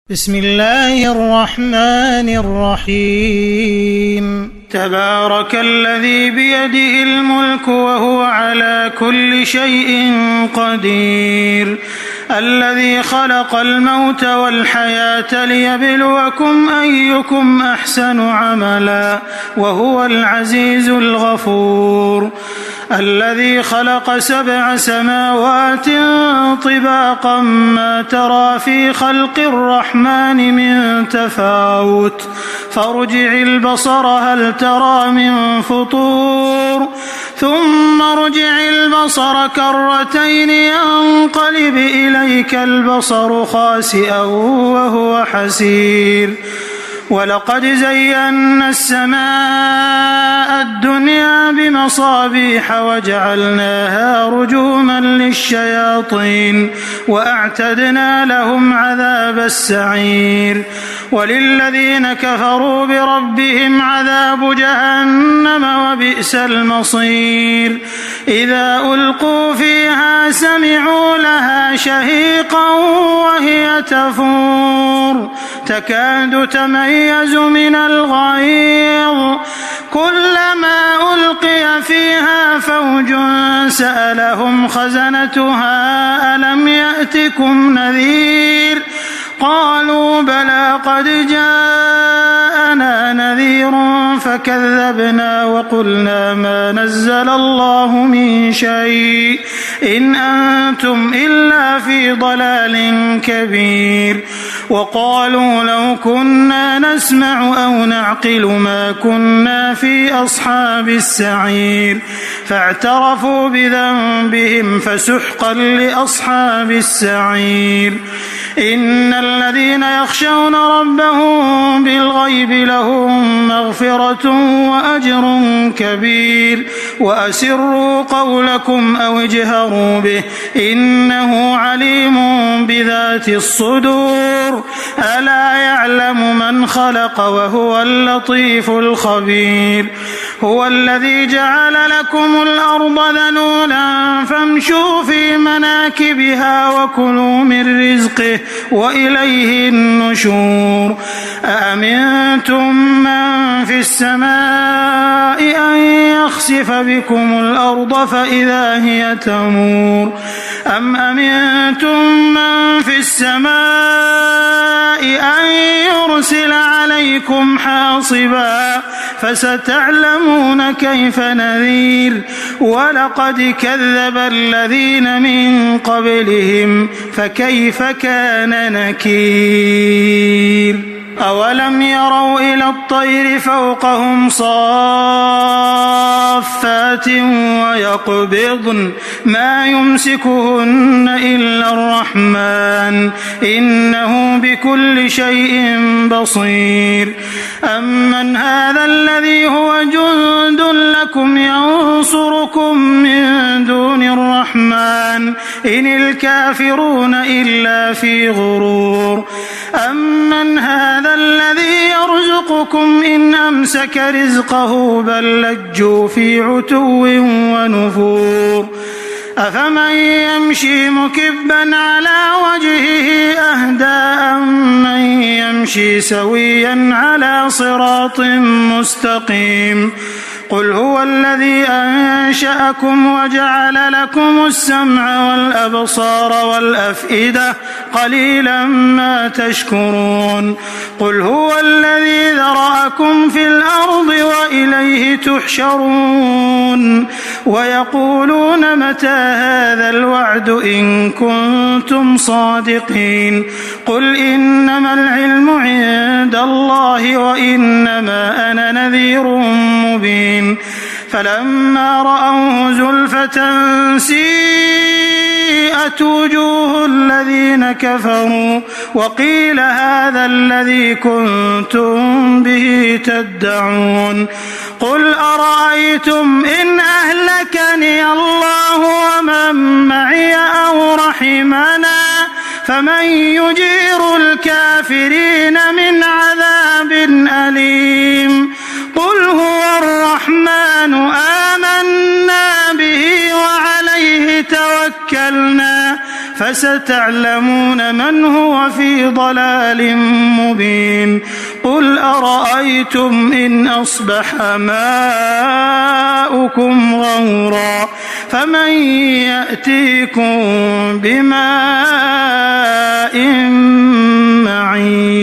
بسم الله الرحمن الرحيم تبارك الذي بيده الملك وهو على كل شيء قدير الذي خلق الموت والحياة ليبلوكم أيكم أحسن عملا وهو العزيز الغفور الذي خلق 7 سماوات طباقا ما ترى في خلق الرحمن من تفاوت فارجع البصر هل ترى من فطور ثم ارجع البصر كرتين ينقلب إليك البصر خاسئا وهو حسير ولقد زينا السماء الدنيا بمصابيح وجعلناها رجوما للشياطين وأعتدنا لهم عذاب السعير وللذين كفروا بربهم عذاب جهنم وبئس المصير إذا ألقوا فيها سمعوا لها شهيقا وهي تفور تكاد تميز من الغيظ كلما ألقي فيها فوج سألهم خزنتها ألم يأتكم نذير قالوا بلى قد جاءنا نذير فكذبنا وقلنا ما نزل الله من شيء إن أنتم إلا في ضلال كبير وقالوا لو كنا نسمع أو نعقل ما كنا في أصحاب السعير فاعترفوا بذنبهم فسحقا لأصحاب السعير إن الذين يخشون ربهم بالغيب لهم مغفرة وأجر كبير وأسروا قولكم أو اجهروا به إنه عليم بذات الصدور ألا يعلم من خلق وهو اللطيف الخبير هو الذي جعل لكم الأرض ذلولا فامشوا في مناكبها وكلوا من رزقه وإليه النشور أأمنتم من في السماء أن يخسف بكم الأرض فإذا هي تمور أم أمنتم من في السماء أن يرسل عليكم حاصبا فستعلمون كيف نذير ولقد كذب الذين من قبلهم فكيف كان نكير أولم يروا إلى الطير فوقهم صافات ويقبضن ما يمسكهن إلا الرحمن إنه بكل شيء بصير أمن هذا الذي هو جند لكم ينصركم من دون الرحمن إن الكافرون إلا في غرور أمن هذا الذي يرزقكم إن أمسك رزقه بل لجوا في عتو ونفور أفمن يمشي مكبا على وجهه أهدى أمن يمشي سويا على صراط مستقيم قل هو الذي أنشأكم وجعل لكم السمع والأبصار والأفئدة قليلا ما تشكرون قل هو الذي ذرأكم في الأرض وإليه تحشرون ويقولون متى هذا الوعد إن كنتم صادقين قل إنما العلم عند الله وإنما أنا نذير مبين فلما رأوه زلفة سيئت وجوه الذين كفروا وقيل هذا الذي كنتم به تدعون قل أرأيتم إن أهلكني الله ومن معي أو رحمنا فمن يجير الكافرين من عذاب أليم قل هو الرحمن آمنا به وعليه توكلنا فستعلمون من هو في ضلال مبين قل أرأيتم إن أصبح ماؤكم غورا فمن يأتيكم بماء معين